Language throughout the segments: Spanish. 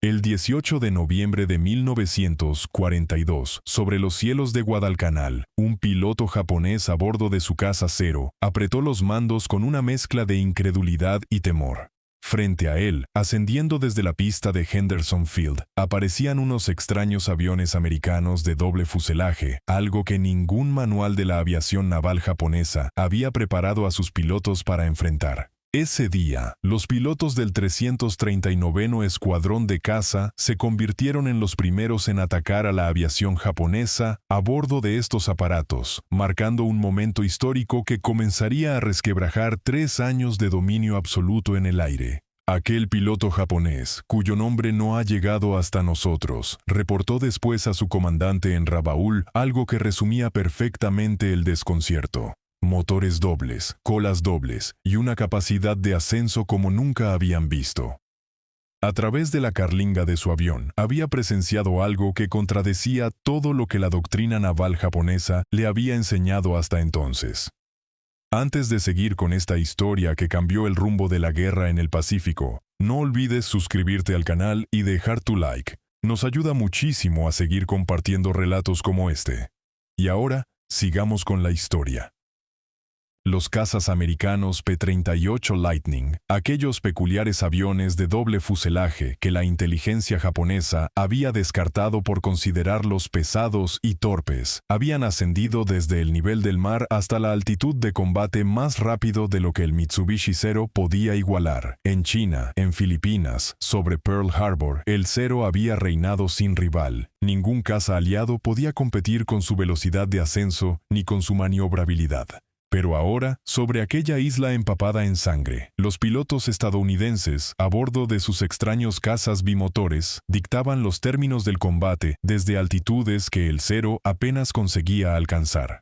El 18 de noviembre de 1942, sobre los cielos de Guadalcanal, un piloto japonés a bordo de su caza Zero apretó los mandos con una mezcla de incredulidad y temor. Frente a él, ascendiendo desde la pista de Henderson Field, aparecían unos extraños aviones americanos de doble fuselaje, algo que ningún manual de la aviación naval japonesa había preparado a sus pilotos para enfrentar. Ese día, los pilotos del 339 Escuadrón de Caza se convirtieron en los primeros en atacar a la aviación japonesa a bordo de estos aparatos, marcando un momento histórico que comenzaría a resquebrajar 3 años de dominio absoluto en el aire. Aquel piloto japonés, cuyo nombre no ha llegado hasta nosotros, reportó después a su comandante en Rabaul algo que resumía perfectamente el desconcierto. Motores dobles, colas dobles y una capacidad de ascenso como nunca habían visto. A través de la carlinga de su avión, había presenciado algo que contradecía todo lo que la doctrina naval japonesa le había enseñado hasta entonces. Antes de seguir con esta historia que cambió el rumbo de la guerra en el Pacífico, no olvides suscribirte al canal y dejar tu like. Nos ayuda muchísimo a seguir compartiendo relatos como este. Y ahora, sigamos con la historia. Los cazas americanos P-38 Lightning, aquellos peculiares aviones de doble fuselaje que la inteligencia japonesa había descartado por considerarlos pesados y torpes, habían ascendido desde el nivel del mar hasta la altitud de combate más rápido de lo que el Mitsubishi Zero podía igualar. En China, en Filipinas, sobre Pearl Harbor, el Zero había reinado sin rival. Ningún caza aliado podía competir con su velocidad de ascenso ni con su maniobrabilidad. Pero ahora, sobre aquella isla empapada en sangre, los pilotos estadounidenses, a bordo de sus extraños cazas bimotores, dictaban los términos del combate desde altitudes que el Zero apenas conseguía alcanzar.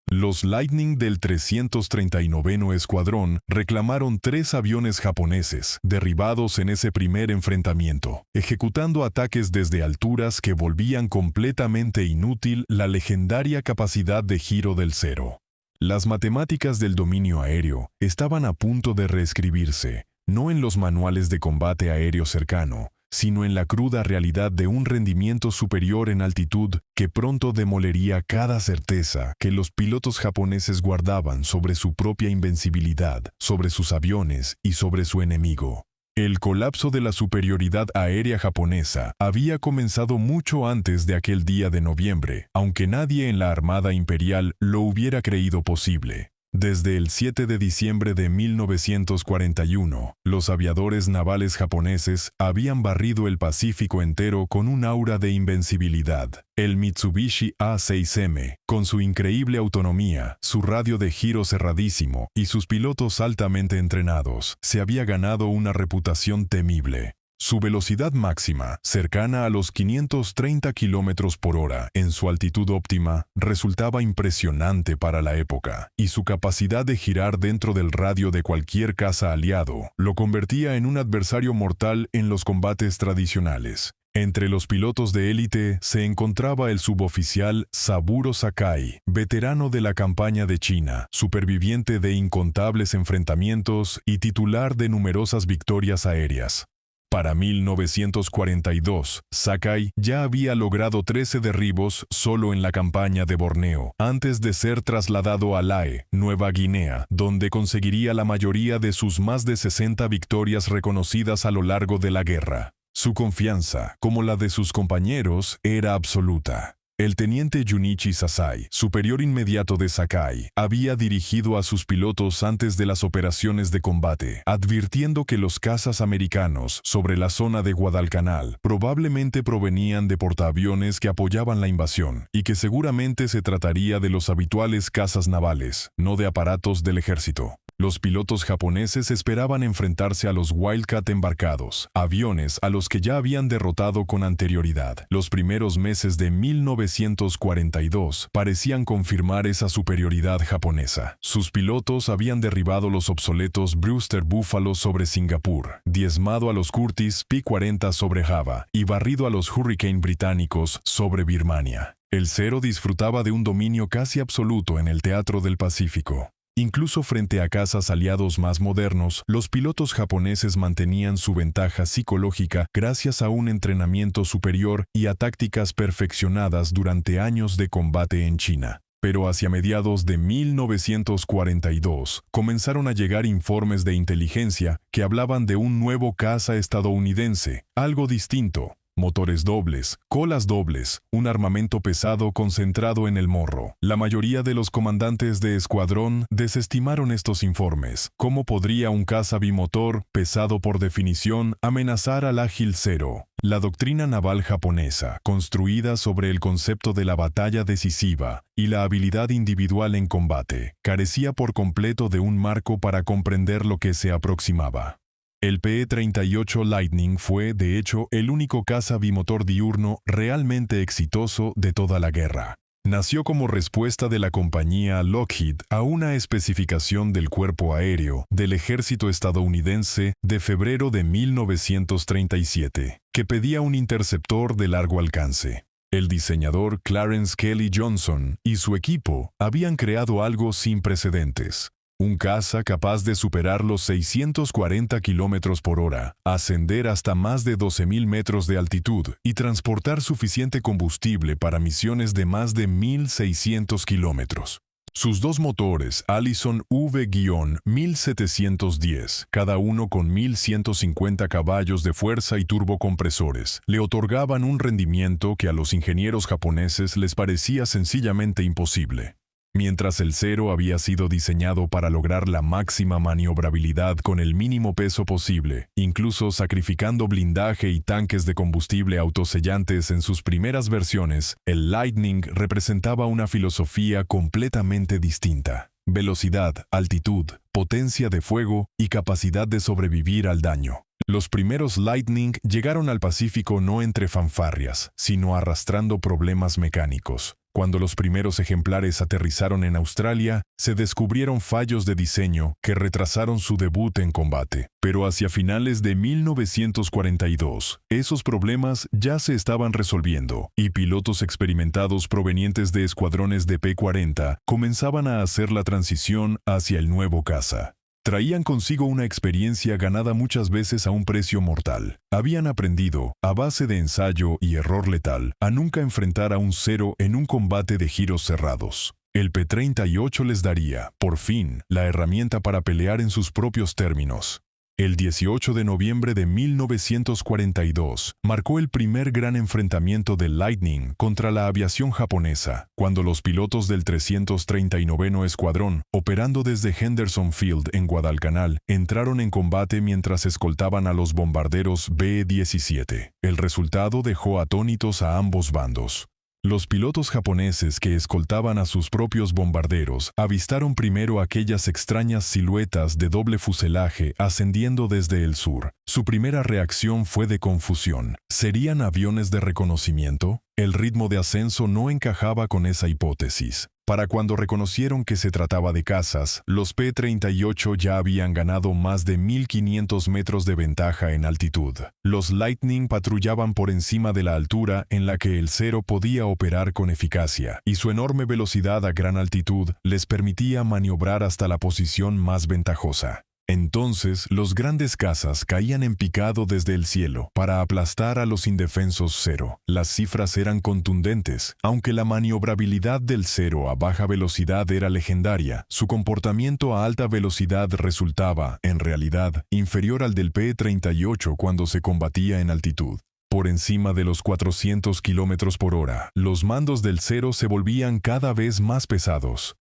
Los Lightning del 339 Escuadrón reclamaron 3 aviones japoneses, derribados en ese primer enfrentamiento, ejecutando ataques desde alturas que volvían completamente inútil la legendaria capacidad de giro del Zero. Las matemáticas del dominio aéreo estaban a punto de reescribirse, no en los manuales de combate aéreo cercano, sino en la cruda realidad de un rendimiento superior en altitud que pronto demolería cada certeza que los pilotos japoneses guardaban sobre su propia invencibilidad, sobre sus aviones y sobre su enemigo. El colapso de la superioridad aérea japonesa había comenzado mucho antes de aquel día de noviembre, aunque nadie en la Armada Imperial lo hubiera creído posible. Desde el 7 de diciembre de 1941, los aviadores navales japoneses habían barrido el Pacífico entero con un aura de invencibilidad. El Mitsubishi A6M, con su increíble autonomía, su radio de giro cerradísimo y sus pilotos altamente entrenados, se había ganado una reputación temible. Su velocidad máxima, cercana a los 530 km por hora en su altitud óptima, resultaba impresionante para la época, y su capacidad de girar dentro del radio de cualquier caza aliado lo convertía en un adversario mortal en los combates tradicionales. Entre los pilotos de élite se encontraba el suboficial Saburo Sakai, veterano de la campaña de China, superviviente de incontables enfrentamientos y titular de numerosas victorias aéreas. Para 1942, Sakai ya había logrado 13 derribos solo en la campaña de Borneo, antes de ser trasladado a Lae, Nueva Guinea, donde conseguiría la mayoría de sus más de 60 victorias reconocidas a lo largo de la guerra. Su confianza, como la de sus compañeros, era absoluta. El teniente Junichi Sasai, superior inmediato de Sakai, había dirigido a sus pilotos antes de las operaciones de combate, advirtiendo que los cazas americanos sobre la zona de Guadalcanal probablemente provenían de portaaviones que apoyaban la invasión, y que seguramente se trataría de los habituales cazas navales, no de aparatos del ejército. Los pilotos japoneses esperaban enfrentarse a los Wildcat embarcados, aviones a los que ya habían derrotado con anterioridad. Los primeros meses de 1942 parecían confirmar esa superioridad japonesa. Sus pilotos habían derribado los obsoletos Brewster Buffalo sobre Singapur, diezmado a los Curtiss P-40 sobre Java y barrido a los Hurricane británicos sobre Birmania. El Zero disfrutaba de un dominio casi absoluto en el teatro del Pacífico. Incluso frente a cazas aliados más modernos, los pilotos japoneses mantenían su ventaja psicológica gracias a un entrenamiento superior y a tácticas perfeccionadas durante años de combate en China. Pero hacia mediados de 1942 comenzaron a llegar informes de inteligencia que hablaban de un nuevo caza estadounidense, algo distinto. Motores dobles, colas dobles, un armamento pesado concentrado en el morro. La mayoría de los comandantes de escuadrón desestimaron estos informes. ¿Cómo podría un caza bimotor, pesado por definición, amenazar al Ágil Cero? La doctrina naval japonesa, construida sobre el concepto de la batalla decisiva y la habilidad individual en combate, carecía por completo de un marco para comprender lo que se aproximaba. El P-38 Lightning fue, de hecho, el único caza bimotor diurno realmente exitoso de toda la guerra. Nació como respuesta de la compañía Lockheed a una especificación del Cuerpo Aéreo del Ejército estadounidense de febrero de 1937, que pedía un interceptor de largo alcance. El diseñador Clarence Kelly Johnson y su equipo habían creado algo sin precedentes. Un caza capaz de superar los 640 km por hora, ascender hasta más de 12.000 metros de altitud y transportar suficiente combustible para misiones de más de 1.600 kilómetros. Sus dos motores Allison V-1710, cada uno con 1.150 caballos de fuerza y turbocompresores, le otorgaban un rendimiento que a los ingenieros japoneses les parecía sencillamente imposible. Mientras el Cero había sido diseñado para lograr la máxima maniobrabilidad con el mínimo peso posible, incluso sacrificando blindaje y tanques de combustible autosellantes en sus primeras versiones, el Lightning representaba una filosofía completamente distinta. Velocidad, altitud, potencia de fuego y capacidad de sobrevivir al daño. Los primeros Lightning llegaron al Pacífico no entre fanfarrias, sino arrastrando problemas mecánicos. Cuando los primeros ejemplares aterrizaron en Australia, se descubrieron fallos de diseño que retrasaron su debut en combate. Pero hacia finales de 1942, esos problemas ya se estaban resolviendo, y pilotos experimentados provenientes de escuadrones de P-40 comenzaban a hacer la transición hacia el nuevo caza. Traían consigo una experiencia ganada muchas veces a un precio mortal. Habían aprendido, a base de ensayo y error letal, a nunca enfrentar a un Cero en un combate de giros cerrados. El P-38 les daría, por fin, la herramienta para pelear en sus propios términos. El 18 de noviembre de 1942 marcó el primer gran enfrentamiento del Lightning contra la aviación japonesa, cuando los pilotos del 339 Escuadrón, operando desde Henderson Field en Guadalcanal, entraron en combate mientras escoltaban a los bombarderos B-17. El resultado dejó atónitos a ambos bandos. Los pilotos japoneses que escoltaban a sus propios bombarderos avistaron primero aquellas extrañas siluetas de doble fuselaje ascendiendo desde el sur. Su primera reacción fue de confusión. ¿Serían aviones de reconocimiento? El ritmo de ascenso no encajaba con esa hipótesis. Para cuando reconocieron que se trataba de cazas, los P-38 ya habían ganado más de 1.500 metros de ventaja en altitud. Los Lightning patrullaban por encima de la altura en la que el Cero podía operar con eficacia, y su enorme velocidad a gran altitud les permitía maniobrar hasta la posición más ventajosa. Entonces, los grandes cazas caían en picado desde el cielo para aplastar a los indefensos Cero. Las cifras eran contundentes. Aunque la maniobrabilidad del Cero a baja velocidad era legendaria, su comportamiento a alta velocidad resultaba, en realidad, inferior al del P-38 cuando se combatía en altitud. Por encima de los 400 km por hora, los mandos del Cero se volvían cada vez más pesados.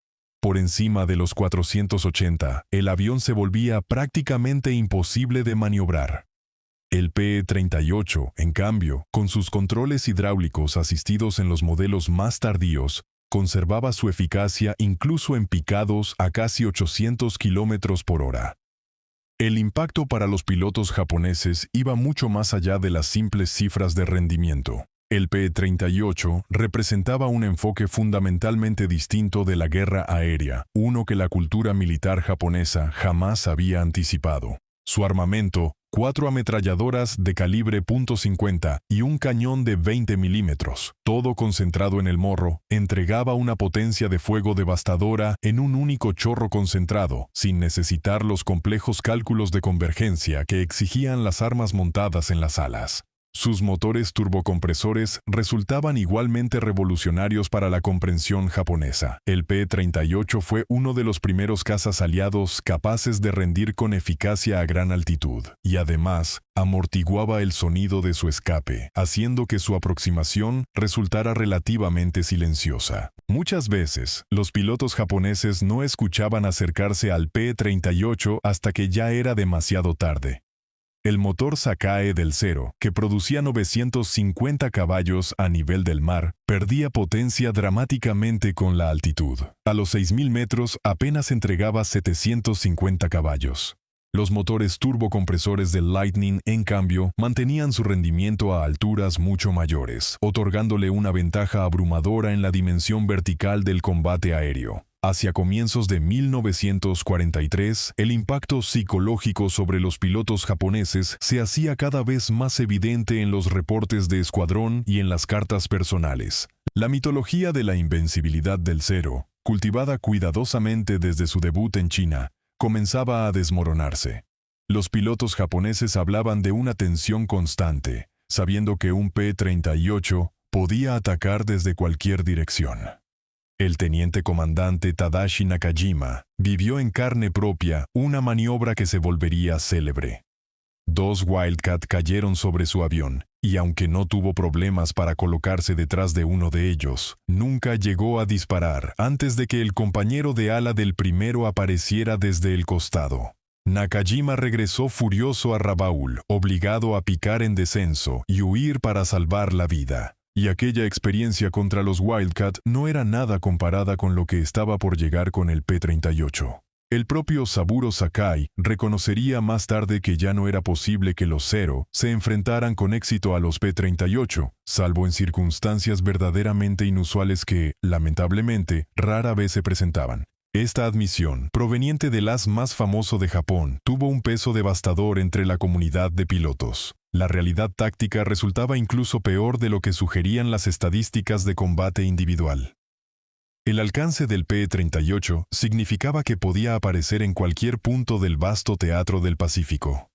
Por encima de los 480, el avión se volvía prácticamente imposible de maniobrar. El P-38, en cambio, con sus controles hidráulicos asistidos en los modelos más tardíos, conservaba su eficacia incluso en picados a casi 800 km por hora. El impacto para los pilotos japoneses iba mucho más allá de las simples cifras de rendimiento. El P-38 representaba un enfoque fundamentalmente distinto de la guerra aérea, uno que la cultura militar japonesa jamás había anticipado. Su armamento, 4 ametralladoras de calibre .50 y un cañón de 20 milímetros, todo concentrado en el morro, entregaba una potencia de fuego devastadora en un único chorro concentrado, sin necesitar los complejos cálculos de convergencia que exigían las armas montadas en las alas. Sus motores turbocompresores resultaban igualmente revolucionarios para la comprensión japonesa. El P-38 fue uno de los primeros cazas aliados capaces de rendir con eficacia a gran altitud, y además amortiguaba el sonido de su escape, haciendo que su aproximación resultara relativamente silenciosa. Muchas veces, los pilotos japoneses no escuchaban acercarse al P-38 hasta que ya era demasiado tarde. El motor Sakae del Zero, que producía 950 caballos a nivel del mar, perdía potencia dramáticamente con la altitud. A los 6.000 metros apenas entregaba 750 caballos. Los motores turbocompresores del Lightning, en cambio, mantenían su rendimiento a alturas mucho mayores, otorgándole una ventaja abrumadora en la dimensión vertical del combate aéreo. Hacia comienzos de 1943, el impacto psicológico sobre los pilotos japoneses se hacía cada vez más evidente en los reportes de escuadrón y en las cartas personales. La mitología de la invencibilidad del Zero, cultivada cuidadosamente desde su debut en China, comenzaba a desmoronarse. Los pilotos japoneses hablaban de una tensión constante, sabiendo que un P-38 podía atacar desde cualquier dirección. El teniente comandante Tadashi Nakajima vivió en carne propia una maniobra que se volvería célebre. 2 Wildcat cayeron sobre su avión, y aunque no tuvo problemas para colocarse detrás de uno de ellos, nunca llegó a disparar antes de que el compañero de ala del primero apareciera desde el costado. Nakajima regresó furioso a Rabaul, obligado a picar en descenso y huir para salvar la vida. Y aquella experiencia contra los Wildcat no era nada comparada con lo que estaba por llegar con el P-38. El propio Saburo Sakai reconocería más tarde que ya no era posible que los Zero se enfrentaran con éxito a los P-38, salvo en circunstancias verdaderamente inusuales que, lamentablemente, rara vez se presentaban. Esta admisión, proveniente del as más famoso de Japón, tuvo un peso devastador entre la comunidad de pilotos. La realidad táctica resultaba incluso peor de lo que sugerían las estadísticas de combate individual. El alcance del P-38 significaba que podía aparecer en cualquier punto del vasto teatro del Pacífico.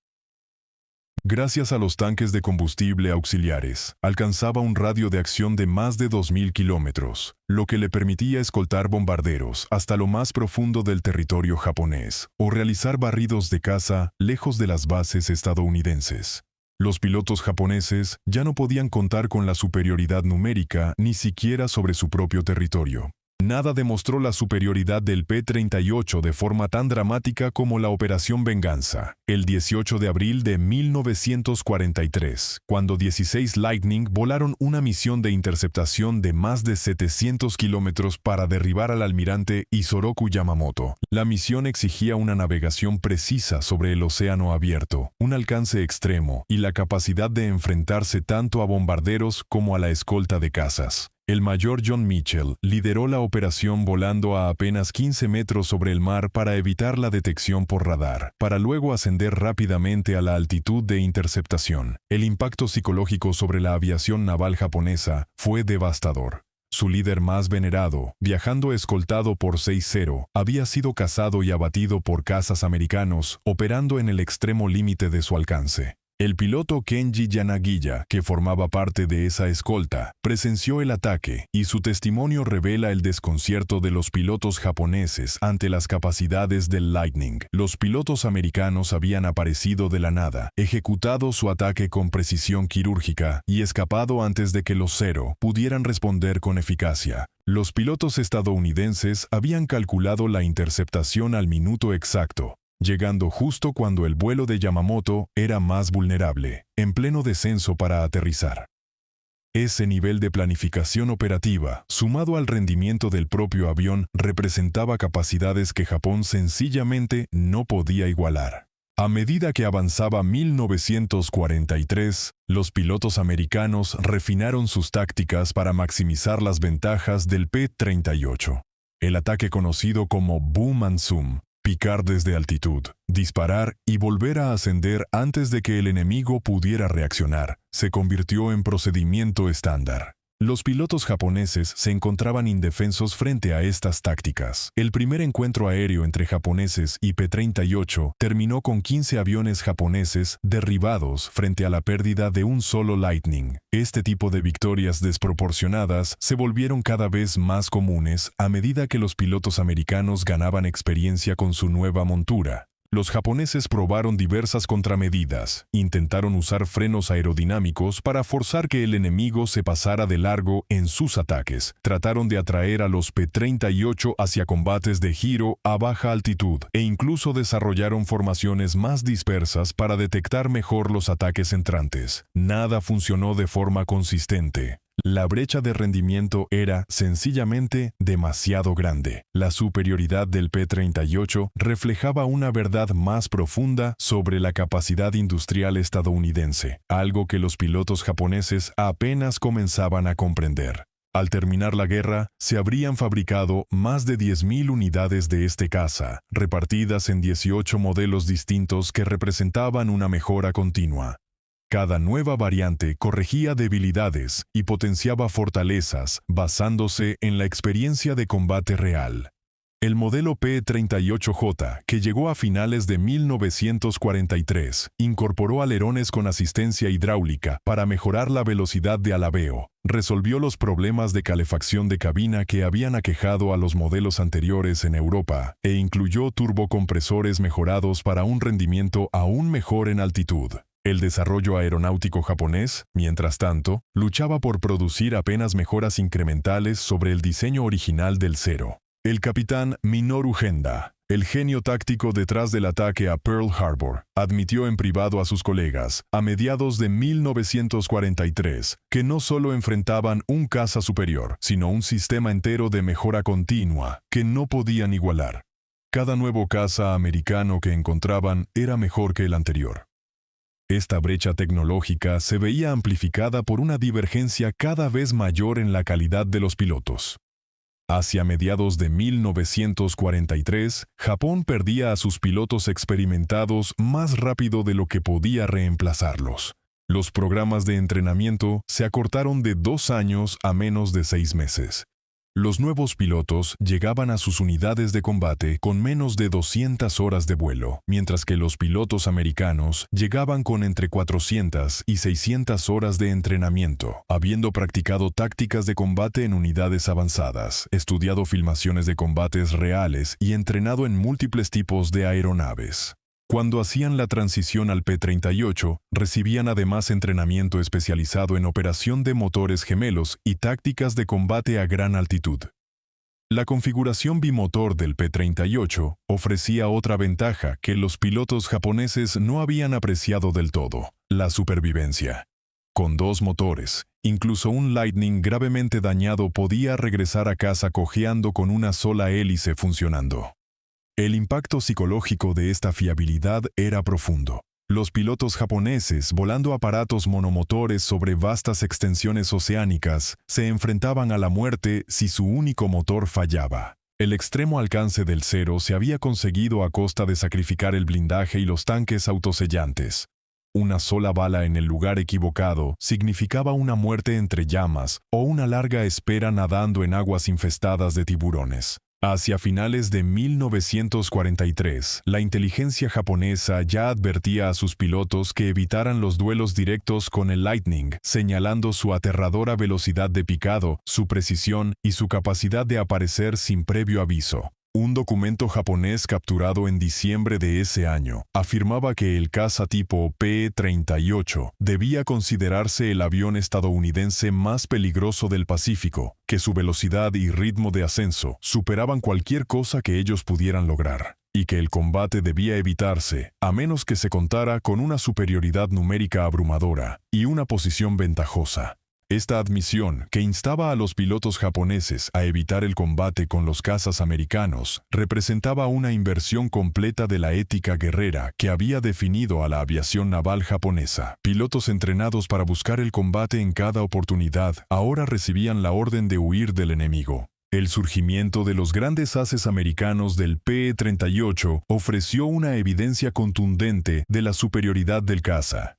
Gracias a los tanques de combustible auxiliares, alcanzaba un radio de acción de más de 2.000 kilómetros, lo que le permitía escoltar bombarderos hasta lo más profundo del territorio japonés, o realizar barridos de caza lejos de las bases estadounidenses. Los pilotos japoneses ya no podían contar con la superioridad numérica ni siquiera sobre su propio territorio. Nada demostró la superioridad del P-38 de forma tan dramática como la Operación Venganza, el 18 de abril de 1943, cuando 16 Lightning volaron una misión de interceptación de más de 700 kilómetros para derribar al almirante Isoroku Yamamoto. La misión exigía una navegación precisa sobre el océano abierto, un alcance extremo y la capacidad de enfrentarse tanto a bombarderos como a la escolta de cazas. El mayor John Mitchell lideró la operación volando a apenas 15 metros sobre el mar para evitar la detección por radar, para luego ascender rápidamente a la altitud de interceptación. El impacto psicológico sobre la aviación naval japonesa fue devastador. Su líder más venerado, viajando escoltado por 6-0, había sido cazado y abatido por cazas americanos, operando en el extremo límite de su alcance. El piloto Kenji Yanagiya, que formaba parte de esa escolta, presenció el ataque y su testimonio revela el desconcierto de los pilotos japoneses ante las capacidades del Lightning. Los pilotos americanos habían aparecido de la nada, ejecutado su ataque con precisión quirúrgica y escapado antes de que los Zero pudieran responder con eficacia. Los pilotos estadounidenses habían calculado la interceptación al minuto exacto, llegando justo cuando el vuelo de Yamamoto era más vulnerable, en pleno descenso para aterrizar. Ese nivel de planificación operativa, sumado al rendimiento del propio avión, representaba capacidades que Japón sencillamente no podía igualar. A medida que avanzaba 1943, los pilotos americanos refinaron sus tácticas para maximizar las ventajas del P-38. El ataque conocido como Boom and Zoom Picar desde altitud, disparar y volver a ascender antes de que el enemigo pudiera reaccionar, se convirtió en procedimiento estándar. Los pilotos japoneses se encontraban indefensos frente a estas tácticas. El primer encuentro aéreo entre japoneses y P-38 terminó con 15 aviones japoneses derribados frente a la pérdida de un solo Lightning. Este tipo de victorias desproporcionadas se volvieron cada vez más comunes a medida que los pilotos americanos ganaban experiencia con su nueva montura. Los japoneses probaron diversas contramedidas, intentaron usar frenos aerodinámicos para forzar que el enemigo se pasara de largo en sus ataques, trataron de atraer a los P-38 hacia combates de giro a baja altitud e incluso desarrollaron formaciones más dispersas para detectar mejor los ataques entrantes. Nada funcionó de forma consistente. La brecha de rendimiento era, sencillamente, demasiado grande. La superioridad del P-38 reflejaba una verdad más profunda sobre la capacidad industrial estadounidense, algo que los pilotos japoneses apenas comenzaban a comprender. Al terminar la guerra, se habrían fabricado más de 10.000 unidades de este caza, repartidas en 18 modelos distintos que representaban una mejora continua. Cada nueva variante corregía debilidades y potenciaba fortalezas basándose en la experiencia de combate real. El modelo P-38J, que llegó a finales de 1943, incorporó alerones con asistencia hidráulica para mejorar la velocidad de alabeo. Resolvió los problemas de calefacción de cabina que habían aquejado a los modelos anteriores en Europa e incluyó turbocompresores mejorados para un rendimiento aún mejor en altitud. El desarrollo aeronáutico japonés, mientras tanto, luchaba por producir apenas mejoras incrementales sobre el diseño original del Zero. El capitán Minoru Genda, el genio táctico detrás del ataque a Pearl Harbor, admitió en privado a sus colegas, a mediados de 1943, que no solo enfrentaban un caza superior, sino un sistema entero de mejora continua, que no podían igualar. Cada nuevo caza americano que encontraban era mejor que el anterior. Esta brecha tecnológica se veía amplificada por una divergencia cada vez mayor en la calidad de los pilotos. Hacia mediados de 1943, Japón perdía a sus pilotos experimentados más rápido de lo que podía reemplazarlos. Los programas de entrenamiento se acortaron de 2 años a menos de 6 meses. Los nuevos pilotos llegaban a sus unidades de combate con menos de 200 horas de vuelo, mientras que los pilotos americanos llegaban con entre 400 y 600 horas de entrenamiento, habiendo practicado tácticas de combate en unidades avanzadas, estudiado filmaciones de combates reales y entrenado en múltiples tipos de aeronaves. Cuando hacían la transición al P-38, recibían además entrenamiento especializado en operación de motores gemelos y tácticas de combate a gran altitud. La configuración bimotor del P-38 ofrecía otra ventaja que los pilotos japoneses no habían apreciado del todo: la supervivencia. Con 2 motores, incluso un Lightning gravemente dañado podía regresar a casa cojeando con una sola hélice funcionando. El impacto psicológico de esta fiabilidad era profundo. Los pilotos japoneses, volando aparatos monomotores sobre vastas extensiones oceánicas, se enfrentaban a la muerte si su único motor fallaba. El extremo alcance del Zero se había conseguido a costa de sacrificar el blindaje y los tanques autosellantes. Una sola bala en el lugar equivocado significaba una muerte entre llamas o una larga espera nadando en aguas infestadas de tiburones. Hacia finales de 1943, la inteligencia japonesa ya advertía a sus pilotos que evitaran los duelos directos con el Lightning, señalando su aterradora velocidad de picado, su precisión y su capacidad de aparecer sin previo aviso. Un documento japonés capturado en diciembre de ese año afirmaba que el caza tipo P-38 debía considerarse el avión estadounidense más peligroso del Pacífico, que su velocidad y ritmo de ascenso superaban cualquier cosa que ellos pudieran lograr, y que el combate debía evitarse a menos que se contara con una superioridad numérica abrumadora y una posición ventajosa. Esta admisión, que instaba a los pilotos japoneses a evitar el combate con los cazas americanos, representaba una inversión completa de la ética guerrera que había definido a la aviación naval japonesa. Pilotos entrenados para buscar el combate en cada oportunidad ahora recibían la orden de huir del enemigo. El surgimiento de los grandes haces americanos del P-38 ofreció una evidencia contundente de la superioridad del caza.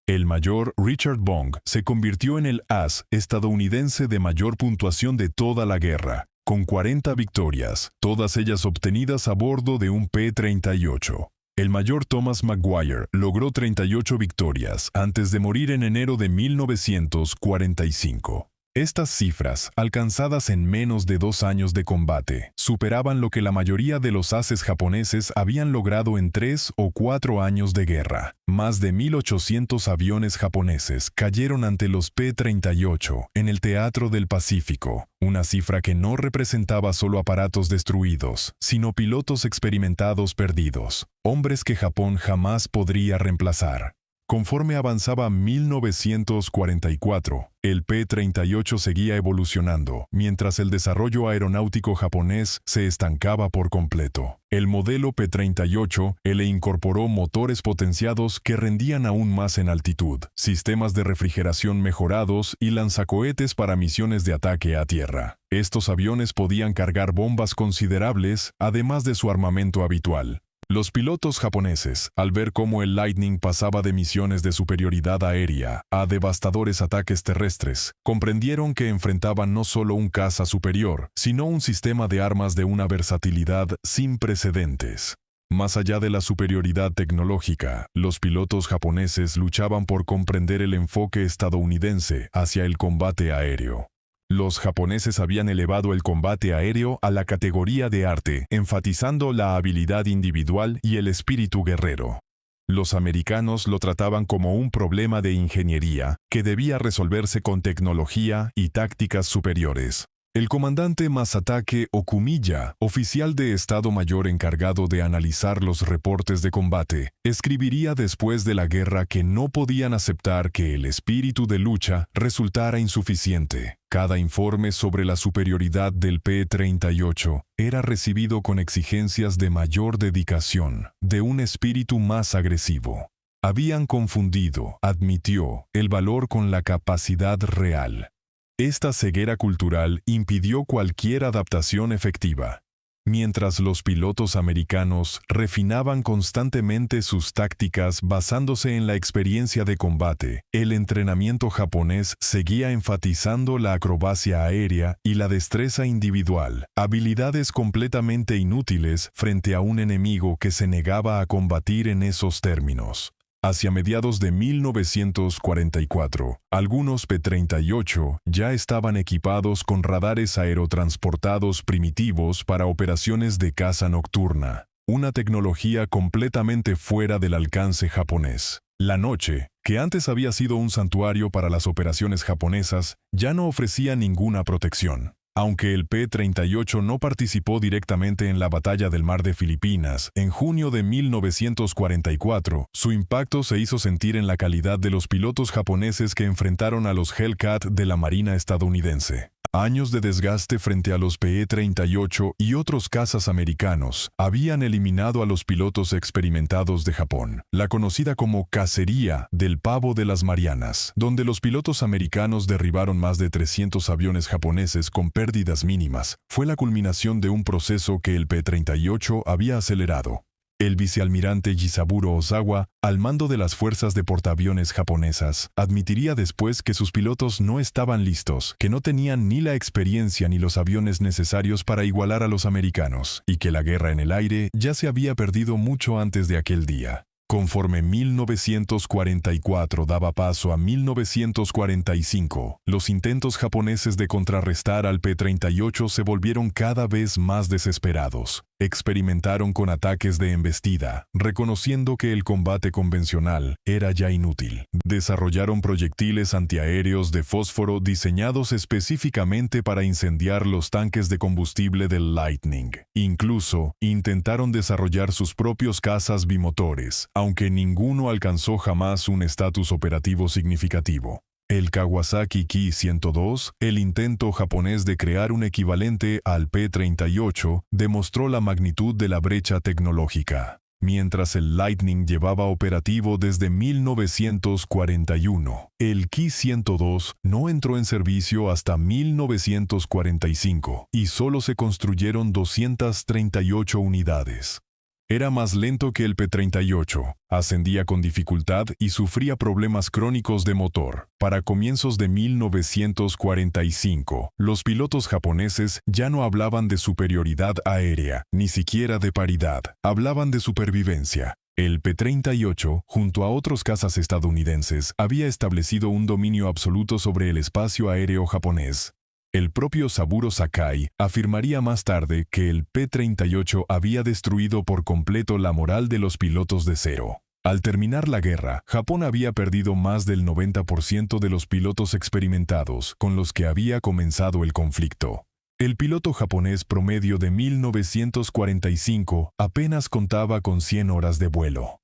El mayor Richard Bong se convirtió en el as estadounidense de mayor puntuación de toda la guerra, con 40 victorias, todas ellas obtenidas a bordo de un P-38. El mayor Thomas Maguire logró 38 victorias antes de morir en enero de 1945. Estas cifras, alcanzadas en menos de 2 años de combate, superaban lo que la mayoría de los ases japoneses habían logrado en 3 o 4 años de guerra. Más de 1.800 aviones japoneses cayeron ante los P-38 en el Teatro del Pacífico, una cifra que no representaba solo aparatos destruidos, sino pilotos experimentados perdidos, hombres que Japón jamás podría reemplazar. Conforme avanzaba 1944, el P-38 seguía evolucionando, mientras el desarrollo aeronáutico japonés se estancaba por completo. El modelo P-38 le incorporó motores potenciados que rendían aún más en altitud, sistemas de refrigeración mejorados y lanzacohetes para misiones de ataque a tierra. Estos aviones podían cargar bombas considerables, además de su armamento habitual. Los pilotos japoneses, al ver cómo el Lightning pasaba de misiones de superioridad aérea a devastadores ataques terrestres, comprendieron que enfrentaban no solo un caza superior, sino un sistema de armas de una versatilidad sin precedentes. Más allá de la superioridad tecnológica, los pilotos japoneses luchaban por comprender el enfoque estadounidense hacia el combate aéreo. Los japoneses habían elevado el combate aéreo a la categoría de arte, enfatizando la habilidad individual y el espíritu guerrero. Los americanos lo trataban como un problema de ingeniería que debía resolverse con tecnología y tácticas superiores. El comandante Masatake Okumiya, oficial de Estado Mayor encargado de analizar los reportes de combate, escribiría después de la guerra que no podían aceptar que el espíritu de lucha resultara insuficiente. Cada informe sobre la superioridad del P-38 era recibido con exigencias de mayor dedicación, de un espíritu más agresivo. Habían confundido, admitió, el valor con la capacidad real. Esta ceguera cultural impidió cualquier adaptación efectiva. Mientras los pilotos americanos refinaban constantemente sus tácticas basándose en la experiencia de combate, el entrenamiento japonés seguía enfatizando la acrobacia aérea y la destreza individual, habilidades completamente inútiles frente a un enemigo que se negaba a combatir en esos términos. Hacia mediados de 1944, algunos P-38 ya estaban equipados con radares aerotransportados primitivos para operaciones de caza nocturna, una tecnología completamente fuera del alcance japonés. La noche, que antes había sido un santuario para las operaciones japonesas, ya no ofrecía ninguna protección. Aunque el P-38 no participó directamente en la Batalla del Mar de Filipinas en junio de 1944, su impacto se hizo sentir en la calidad de los pilotos japoneses que enfrentaron a los Hellcat de la Marina estadounidense. Años de desgaste frente a los P-38 y otros cazas americanos habían eliminado a los pilotos experimentados de Japón, la conocida como cacería del Pavo de las Marianas, donde los pilotos americanos derribaron más de 300 aviones japoneses con pérdidas mínimas, fue la culminación de un proceso que el P-38 había acelerado. El vicealmirante Jisaburo Ozawa, al mando de las fuerzas de portaaviones japonesas, admitiría después que sus pilotos no estaban listos, que no tenían ni la experiencia ni los aviones necesarios para igualar a los americanos, y que la guerra en el aire ya se había perdido mucho antes de aquel día. Conforme 1944 daba paso a 1945, los intentos japoneses de contrarrestar al P-38 se volvieron cada vez más desesperados. Experimentaron con ataques de embestida, reconociendo que el combate convencional era ya inútil. Desarrollaron proyectiles antiaéreos de fósforo diseñados específicamente para incendiar los tanques de combustible del Lightning. Incluso, intentaron desarrollar sus propios cazas bimotores, aunque ninguno alcanzó jamás un estatus operativo significativo. El Kawasaki Ki-102, el intento japonés de crear un equivalente al P-38, demostró la magnitud de la brecha tecnológica. mientras el Lightning llevaba operativo desde 1941. El Ki-102 no entró en servicio hasta 1945 y solo se construyeron 238 unidades. Era más lento que el P-38, ascendía con dificultad y sufría problemas crónicos de motor. Para comienzos de 1945, los pilotos japoneses ya no hablaban de superioridad aérea, ni siquiera de paridad, hablaban de supervivencia. El P-38, junto a otros cazas estadounidenses, había establecido un dominio absoluto sobre el espacio aéreo japonés. El propio Saburo Sakai afirmaría más tarde que el P-38 había destruido por completo la moral de los pilotos de cero. Al terminar la guerra, Japón había perdido más del 90% de los pilotos experimentados con los que había comenzado el conflicto. El piloto japonés promedio de 1945 apenas contaba con 100 horas de vuelo.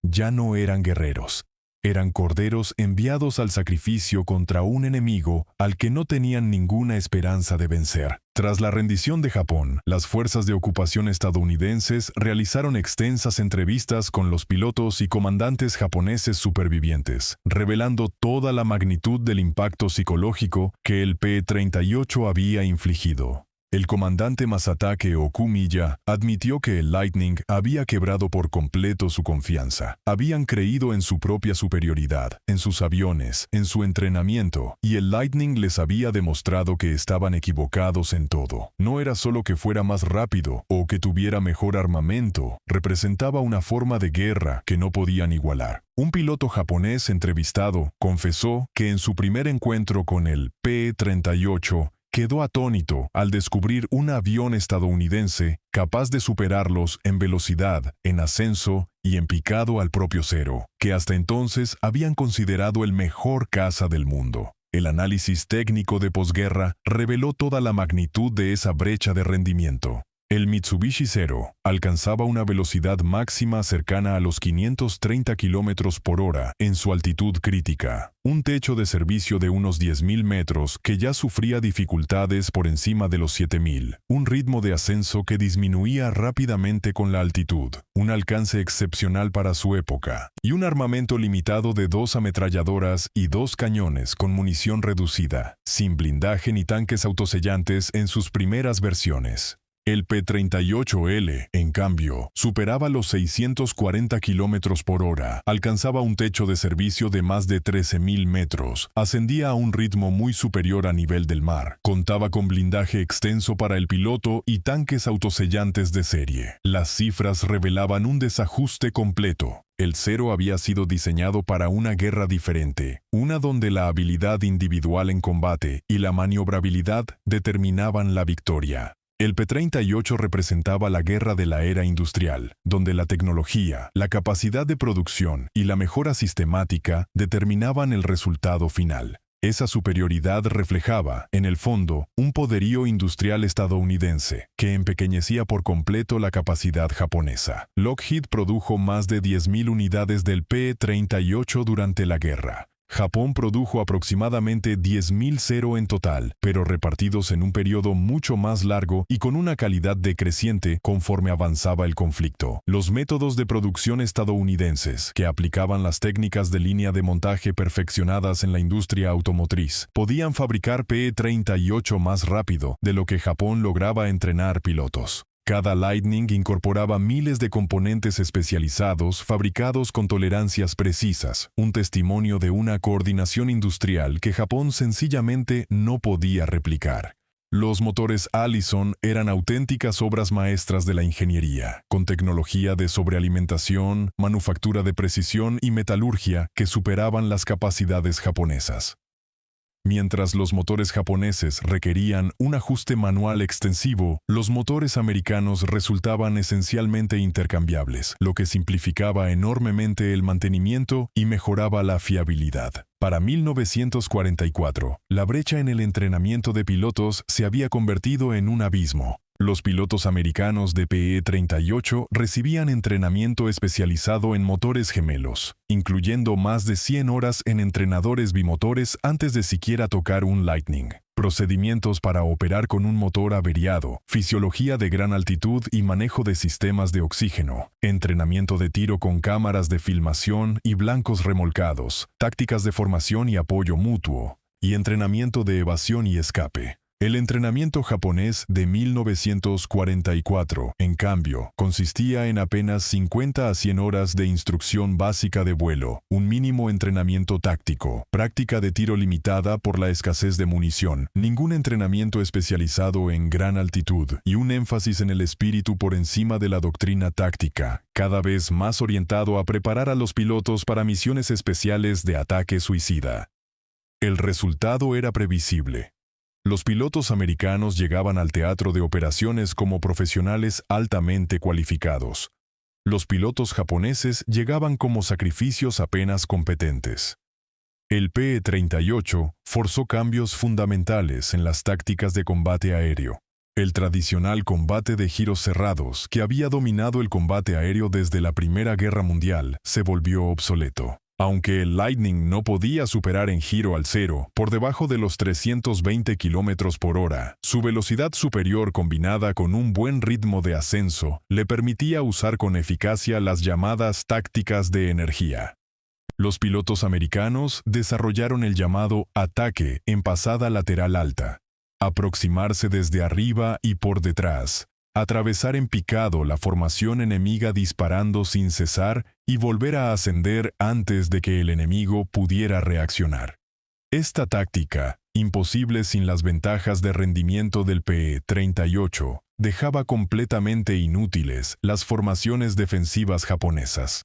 Ya no eran guerreros. Eran corderos enviados al sacrificio contra un enemigo al que no tenían ninguna esperanza de vencer. Tras la rendición de Japón, las fuerzas de ocupación estadounidenses realizaron extensas entrevistas con los pilotos y comandantes japoneses supervivientes, revelando toda la magnitud del impacto psicológico que el P-38 había infligido. El comandante Masatake Okumiya admitió que el Lightning había quebrado por completo su confianza. Habían creído en su propia superioridad, en sus aviones, en su entrenamiento, y el Lightning les había demostrado que estaban equivocados en todo. No era solo que fuera más rápido o que tuviera mejor armamento, representaba una forma de guerra que no podían igualar. Un piloto japonés entrevistado confesó que en su primer encuentro con el P-38, quedó atónito al descubrir un avión estadounidense capaz de superarlos en velocidad, en ascenso y en picado al propio cero, que hasta entonces habían considerado el mejor caza del mundo. El análisis técnico de posguerra reveló toda la magnitud de esa brecha de rendimiento. El Mitsubishi Zero alcanzaba una velocidad máxima cercana a los 530 km por hora en su altitud crítica, un techo de servicio de unos 10.000 metros que ya sufría dificultades por encima de los 7.000, un ritmo de ascenso que disminuía rápidamente con la altitud, un alcance excepcional para su época, y un armamento limitado de 2 ametralladoras y 2 cañones con munición reducida, sin blindaje ni tanques autosellantes en sus primeras versiones. El P-38L, en cambio, superaba los 640 km por hora, alcanzaba un techo de servicio de más de 13.000 metros, ascendía a un ritmo muy superior a nivel del mar, contaba con blindaje extenso para el piloto y tanques autosellantes de serie. Las cifras revelaban un desajuste completo. El Zero había sido diseñado para una guerra diferente, una donde la habilidad individual en combate y la maniobrabilidad determinaban la victoria. El P-38 representaba la guerra de la era industrial, donde la tecnología, la capacidad de producción y la mejora sistemática determinaban el resultado final. Esa superioridad reflejaba, en el fondo, un poderío industrial estadounidense que empequeñecía por completo la capacidad japonesa. Lockheed produjo más de 10.000 unidades del P-38 durante la guerra. Japón produjo aproximadamente 10.000 Zero en total, pero repartidos en un periodo mucho más largo y con una calidad decreciente conforme avanzaba el conflicto. Los métodos de producción estadounidenses, que aplicaban las técnicas de línea de montaje perfeccionadas en la industria automotriz, podían fabricar P-38 más rápido de lo que Japón lograba entrenar pilotos. Cada Lightning incorporaba miles de componentes especializados fabricados con tolerancias precisas, un testimonio de una coordinación industrial que Japón sencillamente no podía replicar. Los motores Allison eran auténticas obras maestras de la ingeniería, con tecnología de sobrealimentación, manufactura de precisión y metalurgia que superaban las capacidades japonesas. Mientras los motores japoneses requerían un ajuste manual extensivo, los motores americanos resultaban esencialmente intercambiables, lo que simplificaba enormemente el mantenimiento y mejoraba la fiabilidad. Para 1944, la brecha en el entrenamiento de pilotos se había convertido en un abismo. Los pilotos americanos de P-38 recibían entrenamiento especializado en motores gemelos, incluyendo más de 100 horas en entrenadores bimotores antes de siquiera tocar un Lightning. procedimientos para operar con un motor averiado, fisiología de gran altitud y manejo de sistemas de oxígeno, entrenamiento de tiro con cámaras de filmación y blancos remolcados, tácticas de formación y apoyo mutuo, y entrenamiento de evasión y escape. El entrenamiento japonés de 1944, en cambio, consistía en apenas 50 a 100 horas de instrucción básica de vuelo, un mínimo entrenamiento táctico, práctica de tiro limitada por la escasez de munición, ningún entrenamiento especializado en gran altitud y un énfasis en el espíritu por encima de la doctrina táctica, cada vez más orientado a preparar a los pilotos para misiones especiales de ataque suicida. El resultado era previsible. Los pilotos americanos llegaban al teatro de operaciones como profesionales altamente cualificados. Los pilotos japoneses llegaban como sacrificios apenas competentes. El P-38 forzó cambios fundamentales en las tácticas de combate aéreo. El tradicional combate de giros cerrados, que había dominado el combate aéreo desde la Primera Guerra Mundial, se volvió obsoleto. Aunque el Lightning no podía superar en giro al cero, por debajo de los 320 km por hora, su velocidad superior combinada con un buen ritmo de ascenso le permitía usar con eficacia las llamadas tácticas de energía. Los pilotos americanos desarrollaron el llamado ataque en pasada lateral alta, aproximarse desde arriba y por detrás, atravesar en picado la formación enemiga disparando sin cesar y volver a ascender antes de que el enemigo pudiera reaccionar. Esta táctica, imposible sin las ventajas de rendimiento del P-38, dejaba completamente inútiles las formaciones defensivas japonesas.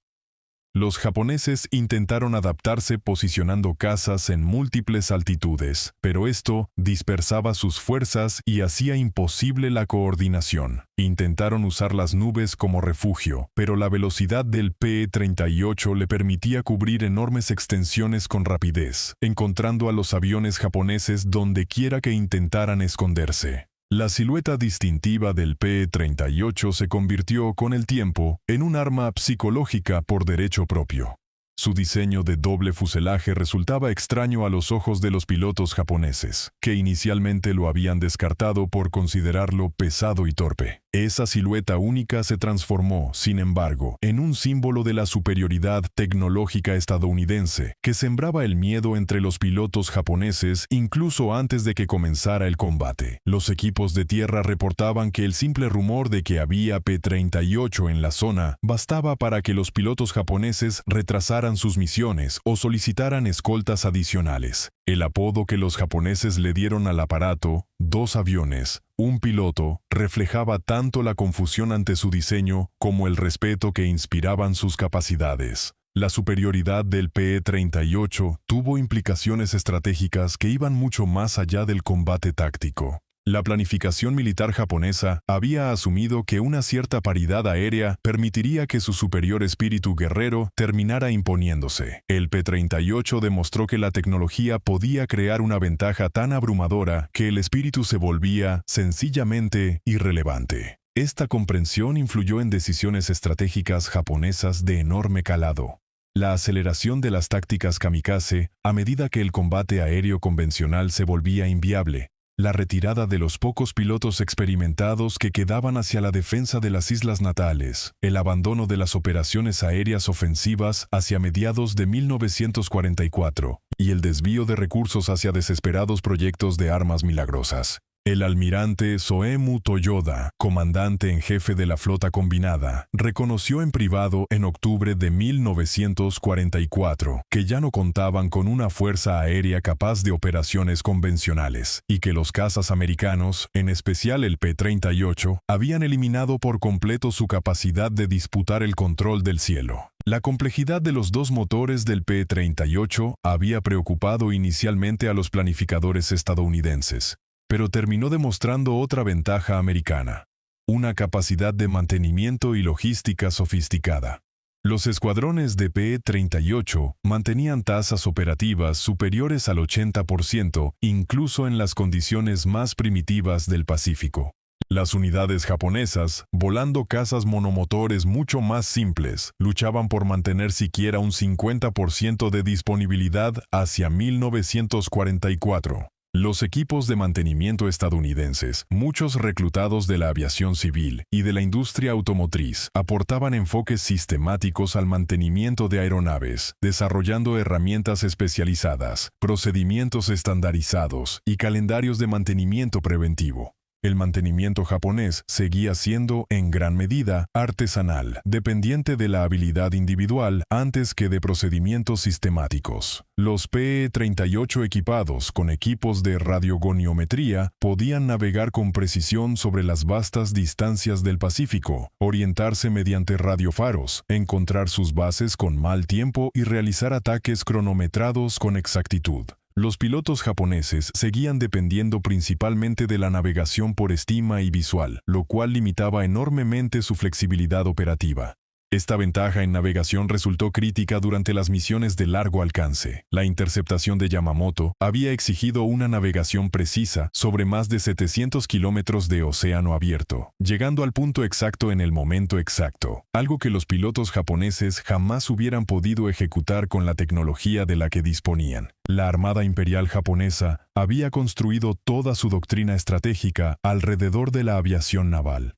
Los japoneses intentaron adaptarse posicionando cazas en múltiples altitudes, pero esto dispersaba sus fuerzas y hacía imposible la coordinación. Intentaron usar las nubes como refugio, pero la velocidad del P-38 le permitía cubrir enormes extensiones con rapidez, encontrando a los aviones japoneses donde quiera que intentaran esconderse. La silueta distintiva del P-38 se convirtió, con el tiempo, en un arma psicológica por derecho propio. Su diseño de doble fuselaje resultaba extraño a los ojos de los pilotos japoneses, que inicialmente lo habían descartado por considerarlo pesado y torpe. Esa silueta única se transformó, sin embargo, en un símbolo de la superioridad tecnológica estadounidense, que sembraba el miedo entre los pilotos japoneses incluso antes de que comenzara el combate. Los equipos de tierra reportaban que el simple rumor de que había P-38 en la zona bastaba para que los pilotos japoneses retrasaran sus misiones o solicitaran escoltas adicionales. El apodo que los japoneses le dieron al aparato, 2 aviones, un piloto, reflejaba tanto la confusión ante su diseño como el respeto que inspiraban sus capacidades. La superioridad del P-38 tuvo implicaciones estratégicas que iban mucho más allá del combate táctico. La planificación militar japonesa había asumido que una cierta paridad aérea permitiría que su superior espíritu guerrero terminara imponiéndose. El P-38 demostró que la tecnología podía crear una ventaja tan abrumadora que el espíritu se volvía, sencillamente, irrelevante. Esta comprensión influyó en decisiones estratégicas japonesas de enorme calado. La aceleración de las tácticas kamikaze, a medida que el combate aéreo convencional se volvía inviable, la retirada de los pocos pilotos experimentados que quedaban hacia la defensa de las islas natales, el abandono de las operaciones aéreas ofensivas hacia mediados de 1944 y el desvío de recursos hacia desesperados proyectos de armas milagrosas. El almirante Soemu Toyoda, comandante en jefe de la flota combinada, reconoció en privado en octubre de 1944 que ya no contaban con una fuerza aérea capaz de operaciones convencionales y que los cazas americanos, en especial el P-38, habían eliminado por completo su capacidad de disputar el control del cielo. La complejidad de los 2 motores del P-38 había preocupado inicialmente a los planificadores estadounidenses, pero terminó demostrando otra ventaja americana: una capacidad de mantenimiento y logística sofisticada. Los escuadrones de P-38 mantenían tasas operativas superiores al 80%, incluso en las condiciones más primitivas del Pacífico. Las unidades japonesas, volando cazas monomotores mucho más simples, luchaban por mantener siquiera un 50% de disponibilidad hacia 1944. Los equipos de mantenimiento estadounidenses, muchos reclutados de la aviación civil y de la industria automotriz, aportaban enfoques sistemáticos al mantenimiento de aeronaves, desarrollando herramientas especializadas, procedimientos estandarizados y calendarios de mantenimiento preventivo. El mantenimiento japonés seguía siendo, en gran medida, artesanal, dependiente de la habilidad individual antes que de procedimientos sistemáticos. Los PE-38 equipados con equipos de radiogoniometría podían navegar con precisión sobre las vastas distancias del Pacífico, orientarse mediante radiofaros, encontrar sus bases con mal tiempo y realizar ataques cronometrados con exactitud. Los pilotos japoneses seguían dependiendo principalmente de la navegación por estima y visual, lo cual limitaba enormemente su flexibilidad operativa. Esta ventaja en navegación resultó crítica durante las misiones de largo alcance. La interceptación de Yamamoto había exigido una navegación precisa sobre más de 700 kilómetros de océano abierto, llegando al punto exacto en el momento exacto, algo que los pilotos japoneses jamás hubieran podido ejecutar con la tecnología de la que disponían. La Armada Imperial japonesa había construido toda su doctrina estratégica alrededor de la aviación naval.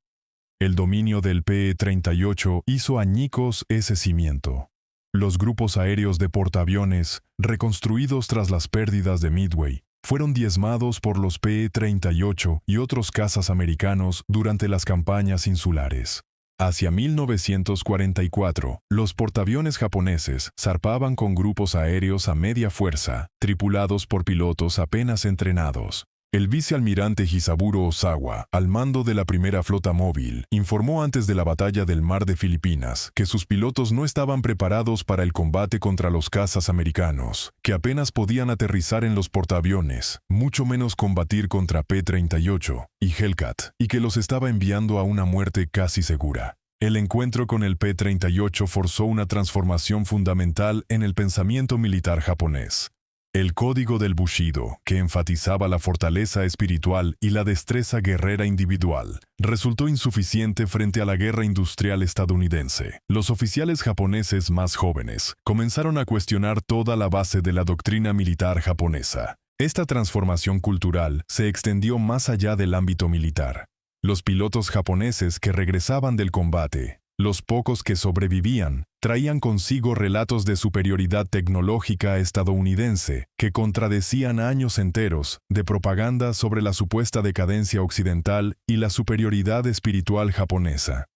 El dominio del PE-38 hizo añicos ese cimiento. Los grupos aéreos de portaaviones, reconstruidos tras las pérdidas de Midway, fueron diezmados por los PE-38 y otros cazas americanos durante las campañas insulares. Hacia 1944, los portaaviones japoneses zarpaban con grupos aéreos a media fuerza, tripulados por pilotos apenas entrenados. El vicealmirante Hisaburo Osawa, al mando de la primera flota móvil, informó antes de la batalla del Mar de Filipinas que sus pilotos no estaban preparados para el combate contra los cazas americanos, que apenas podían aterrizar en los portaaviones, mucho menos combatir contra P-38 y Hellcat, y que los estaba enviando a una muerte casi segura. El encuentro con el P-38 forzó una transformación fundamental en el pensamiento militar japonés. El código del Bushido, que enfatizaba la fortaleza espiritual y la destreza guerrera individual, resultó insuficiente frente a la guerra industrial estadounidense. Los oficiales japoneses más jóvenes comenzaron a cuestionar toda la base de la doctrina militar japonesa. Esta transformación cultural se extendió más allá del ámbito militar. Los pilotos japoneses que regresaban del combate, los pocos que sobrevivían, traían consigo relatos de superioridad tecnológica estadounidense que contradecían años enteros de propaganda sobre la supuesta decadencia occidental y la superioridad espiritual japonesa.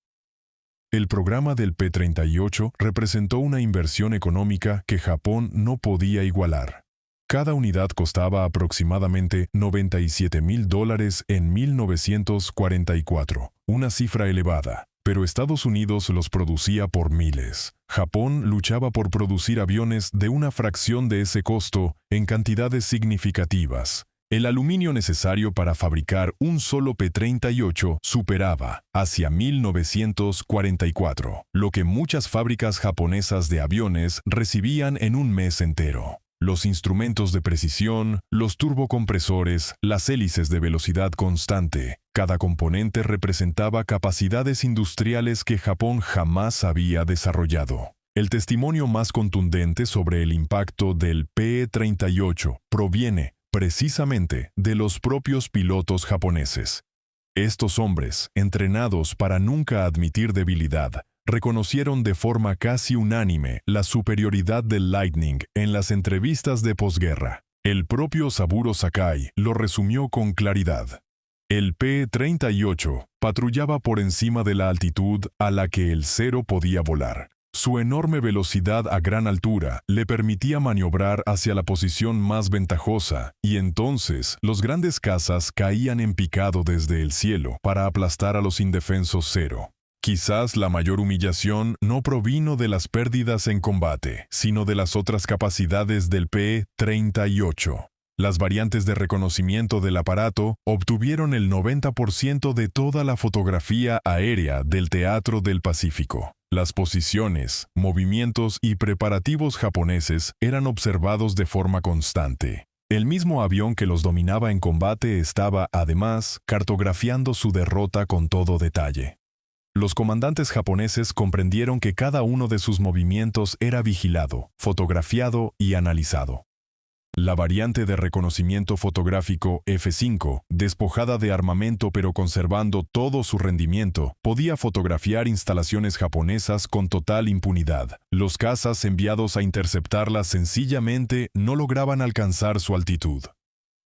El programa del P-38 representó una inversión económica que Japón no podía igualar. Cada unidad costaba aproximadamente $97,000 en 1944, una cifra elevada. Pero Estados Unidos los producía por miles. Japón luchaba por producir aviones de una fracción de ese costo en cantidades significativas. El aluminio necesario para fabricar un solo P-38 superaba, hacia 1944, lo que muchas fábricas japonesas de aviones recibían en un mes entero. Los instrumentos de precisión, los turbocompresores, las hélices de velocidad constante. Cada componente representaba capacidades industriales que Japón jamás había desarrollado. El testimonio más contundente sobre el impacto del P-38 proviene, precisamente, de los propios pilotos japoneses. Estos hombres, entrenados para nunca admitir debilidad, reconocieron de forma casi unánime la superioridad del Lightning en las entrevistas de posguerra. El propio Saburo Sakai lo resumió con claridad. El P-38 patrullaba por encima de la altitud a la que el Zero podía volar. Su enorme velocidad a gran altura le permitía maniobrar hacia la posición más ventajosa, y entonces los grandes cazas caían en picado desde el cielo para aplastar a los indefensos Zero. Quizás la mayor humillación no provino de las pérdidas en combate, sino de las otras capacidades del P-38. Las variantes de reconocimiento del aparato obtuvieron el 90% de toda la fotografía aérea del teatro del Pacífico. Las posiciones, movimientos y preparativos japoneses eran observados de forma constante. El mismo avión que los dominaba en combate estaba, además, cartografiando su derrota con todo detalle. Los comandantes japoneses comprendieron que cada uno de sus movimientos era vigilado, fotografiado y analizado. La variante de reconocimiento fotográfico F5, despojada de armamento pero conservando todo su rendimiento, podía fotografiar instalaciones japonesas con total impunidad. Los cazas enviados a interceptarlas sencillamente no lograban alcanzar su altitud.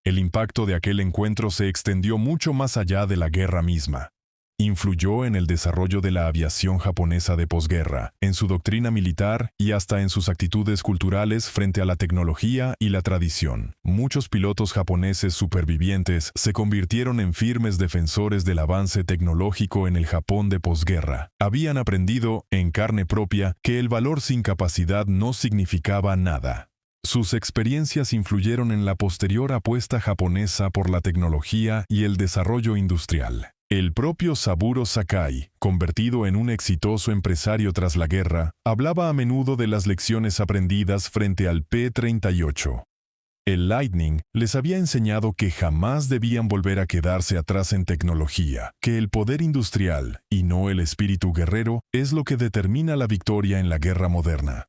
El impacto de aquel encuentro se extendió mucho más allá de la guerra misma. Influyó en el desarrollo de la aviación japonesa de posguerra, en su doctrina militar y hasta en sus actitudes culturales frente a la tecnología y la tradición. Muchos pilotos japoneses supervivientes se convirtieron en firmes defensores del avance tecnológico en el Japón de posguerra. Habían aprendido, en carne propia, que el valor sin capacidad no significaba nada. Sus experiencias influyeron en la posterior apuesta japonesa por la tecnología y el desarrollo industrial. El propio Saburo Sakai, convertido en un exitoso empresario tras la guerra, hablaba a menudo de las lecciones aprendidas frente al P-38. El Lightning les había enseñado que jamás debían volver a quedarse atrás en tecnología, que el poder industrial, y no el espíritu guerrero, es lo que determina la victoria en la guerra moderna.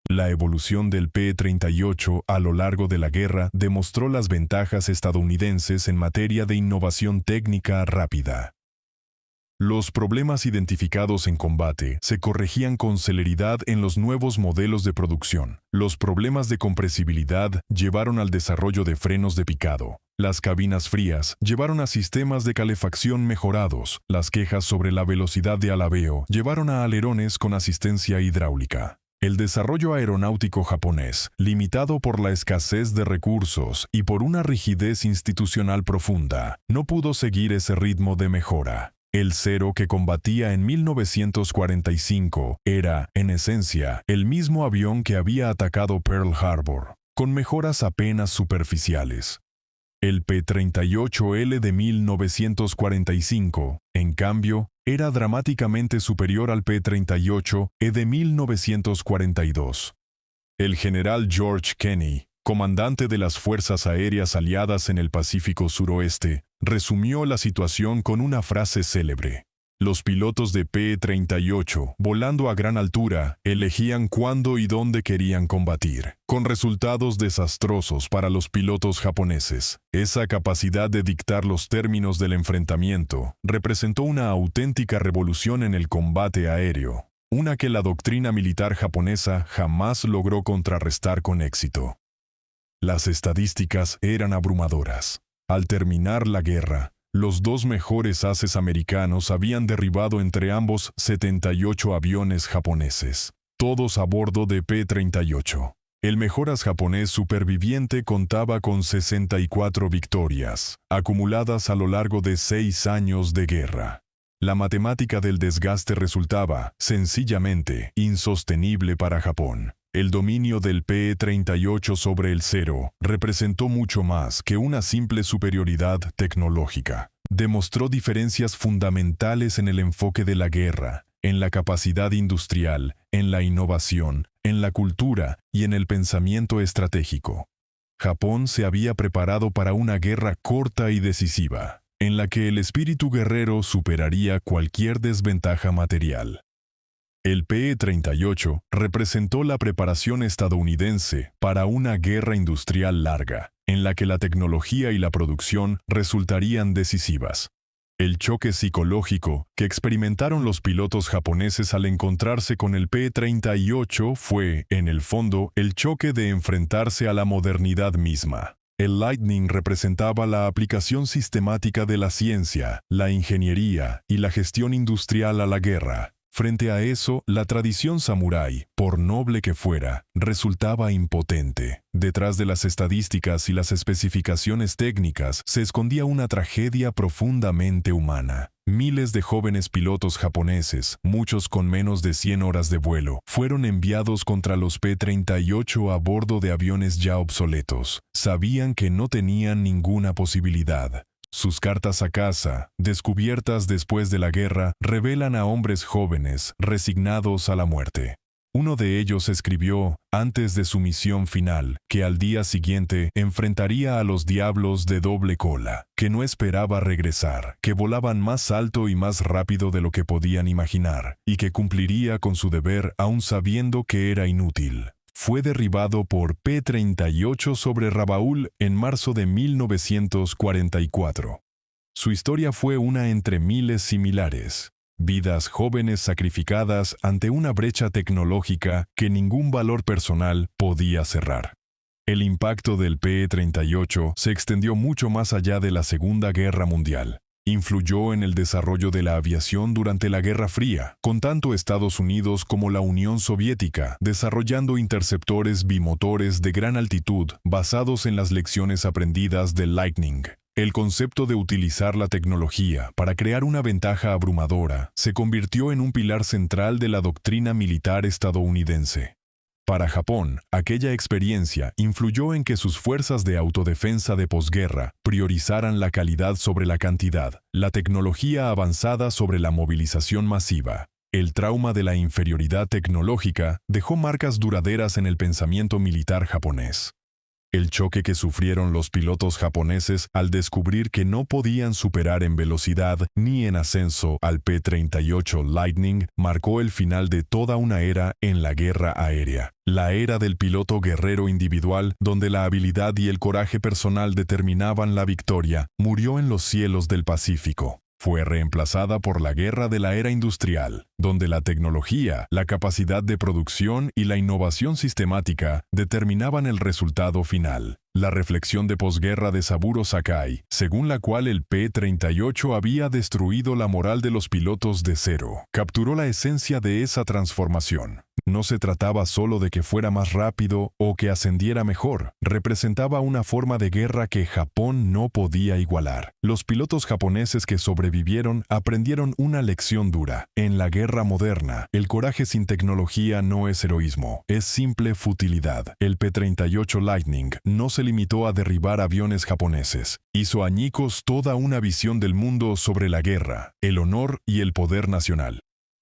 La evolución del P-38 a lo largo de la guerra demostró las ventajas estadounidenses en materia de innovación técnica rápida. Los problemas identificados en combate se corregían con celeridad en los nuevos modelos de producción. Los problemas de compresibilidad llevaron al desarrollo de frenos de picado. Las cabinas frías llevaron a sistemas de calefacción mejorados. Las quejas sobre la velocidad de alabeo llevaron a alerones con asistencia hidráulica. El desarrollo aeronáutico japonés, limitado por la escasez de recursos y por una rigidez institucional profunda, no pudo seguir ese ritmo de mejora. El Zero que combatía en 1945 era, en esencia, el mismo avión que había atacado Pearl Harbor, con mejoras apenas superficiales. El P-38L de 1945, en cambio, era dramáticamente superior al P-38E de 1942. El general George Kenney, comandante de las Fuerzas Aéreas Aliadas en el Pacífico Suroeste, resumió la situación con una frase célebre. Los pilotos de P-38, volando a gran altura, elegían cuándo y dónde querían combatir, con resultados desastrosos para los pilotos japoneses. Esa capacidad de dictar los términos del enfrentamiento representó una auténtica revolución en el combate aéreo, una que la doctrina militar japonesa jamás logró contrarrestar con éxito. Las estadísticas eran abrumadoras. Al terminar la guerra, los dos mejores ases americanos habían derribado entre ambos 78 aviones japoneses, todos a bordo de P-38. El mejor as japonés superviviente contaba con 64 victorias, acumuladas a lo largo de 6 años de guerra. La matemática del desgaste resultaba, sencillamente, insostenible para Japón. El dominio del P-38 sobre el Zero representó mucho más que una simple superioridad tecnológica. Demostró diferencias fundamentales en el enfoque de la guerra, en la capacidad industrial, en la innovación, en la cultura y en el pensamiento estratégico. Japón se había preparado para una guerra corta y decisiva, en la que el espíritu guerrero superaría cualquier desventaja material. El P-38 representó la preparación estadounidense para una guerra industrial larga, en la que la tecnología y la producción resultarían decisivas. El choque psicológico que experimentaron los pilotos japoneses al encontrarse con el P-38 fue, en el fondo, el choque de enfrentarse a la modernidad misma. El Lightning representaba la aplicación sistemática de la ciencia, la ingeniería y la gestión industrial a la guerra. Frente a eso, la tradición samurái, por noble que fuera, resultaba impotente. Detrás de las estadísticas y las especificaciones técnicas se escondía una tragedia profundamente humana. Miles de jóvenes pilotos japoneses, muchos con menos de 100 horas de vuelo, fueron enviados contra los P-38 a bordo de aviones ya obsoletos. Sabían que no tenían ninguna posibilidad. Sus cartas a casa, descubiertas después de la guerra, revelan a hombres jóvenes, resignados a la muerte. Uno de ellos escribió, antes de su misión final, que al día siguiente enfrentaría a los diablos de doble cola, que no esperaba regresar, que volaban más alto y más rápido de lo que podían imaginar, y que cumpliría con su deber aún sabiendo que era inútil. fue derribado por P-38 sobre Rabaul en marzo de 1944. Su historia fue una entre miles similares. Vidas jóvenes sacrificadas ante una brecha tecnológica que ningún valor personal podía cerrar. El impacto del P-38 se extendió mucho más allá de la Segunda Guerra Mundial. Influyó en el desarrollo de la aviación durante la Guerra Fría, con tanto Estados Unidos como la Unión Soviética desarrollando interceptores bimotores de gran altitud basados en las lecciones aprendidas del Lightning. El concepto de utilizar la tecnología para crear una ventaja abrumadora se convirtió en un pilar central de la doctrina militar estadounidense. Para Japón, aquella experiencia influyó en que sus fuerzas de autodefensa de posguerra priorizaran la calidad sobre la cantidad, la tecnología avanzada sobre la movilización masiva. El trauma de la inferioridad tecnológica dejó marcas duraderas en el pensamiento militar japonés. El choque que sufrieron los pilotos japoneses al descubrir que no podían superar en velocidad ni en ascenso al P-38 Lightning marcó el final de toda una era en la guerra aérea. La era del piloto guerrero individual, donde la habilidad y el coraje personal determinaban la victoria, murió en los cielos del Pacífico. Fue reemplazada por la guerra de la era industrial, donde la tecnología, la capacidad de producción y la innovación sistemática determinaban el resultado final. La reflexión de posguerra de Saburo Sakai, según la cual el P-38 había destruido la moral de los pilotos de cero, capturó la esencia de esa transformación. No se trataba solo de que fuera más rápido o que ascendiera mejor, representaba una forma de guerra que Japón no podía igualar. Los pilotos japoneses que sobrevivieron aprendieron una lección dura. En la guerra moderna, el coraje sin tecnología no es heroísmo, es simple futilidad. El P-38 Lightning no se limitó a derribar aviones japoneses. Hizo añicos toda una visión del mundo sobre la guerra, el honor y el poder nacional.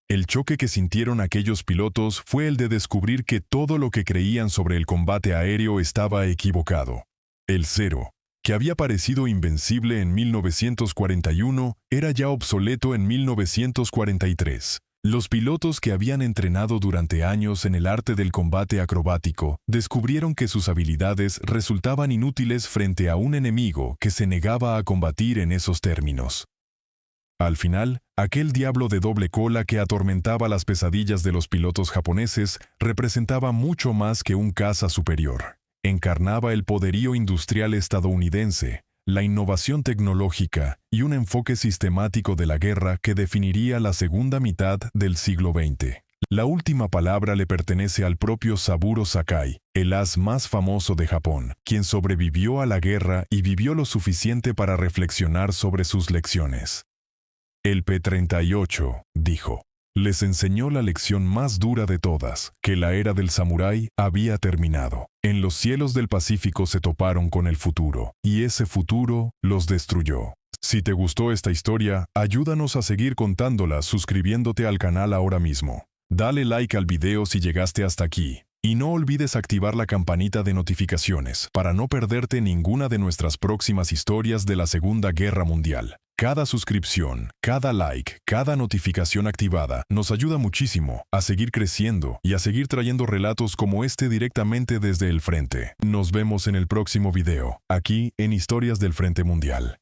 El choque que sintieron aquellos pilotos fue el de descubrir que todo lo que creían sobre el combate aéreo estaba equivocado. El cero, que había parecido invencible en 1941, era ya obsoleto en 1943. Los pilotos que habían entrenado durante años en el arte del combate acrobático descubrieron que sus habilidades resultaban inútiles frente a un enemigo que se negaba a combatir en esos términos. Al final, aquel diablo de doble cola que atormentaba las pesadillas de los pilotos japoneses representaba mucho más que un caza superior. Encarnaba el poderío industrial estadounidense, la innovación tecnológica y un enfoque sistemático de la guerra que definiría la segunda mitad del siglo XX. La última palabra le pertenece al propio Saburo Sakai, el as más famoso de Japón, quien sobrevivió a la guerra y vivió lo suficiente para reflexionar sobre sus lecciones. El P-38, dijo, les enseñó la lección más dura de todas, que la era del samurái había terminado. En los cielos del Pacífico se toparon con el futuro, y ese futuro los destruyó. Si te gustó esta historia, ayúdanos a seguir contándola suscribiéndote al canal ahora mismo. Dale like al video si llegaste hasta aquí. Y no olvides activar la campanita de notificaciones para no perderte ninguna de nuestras próximas historias de la Segunda Guerra Mundial. Cada suscripción, cada like, cada notificación activada nos ayuda muchísimo a seguir creciendo y a seguir trayendo relatos como este directamente desde el frente. Nos vemos en el próximo video, aquí en Historias del Frente Mundial.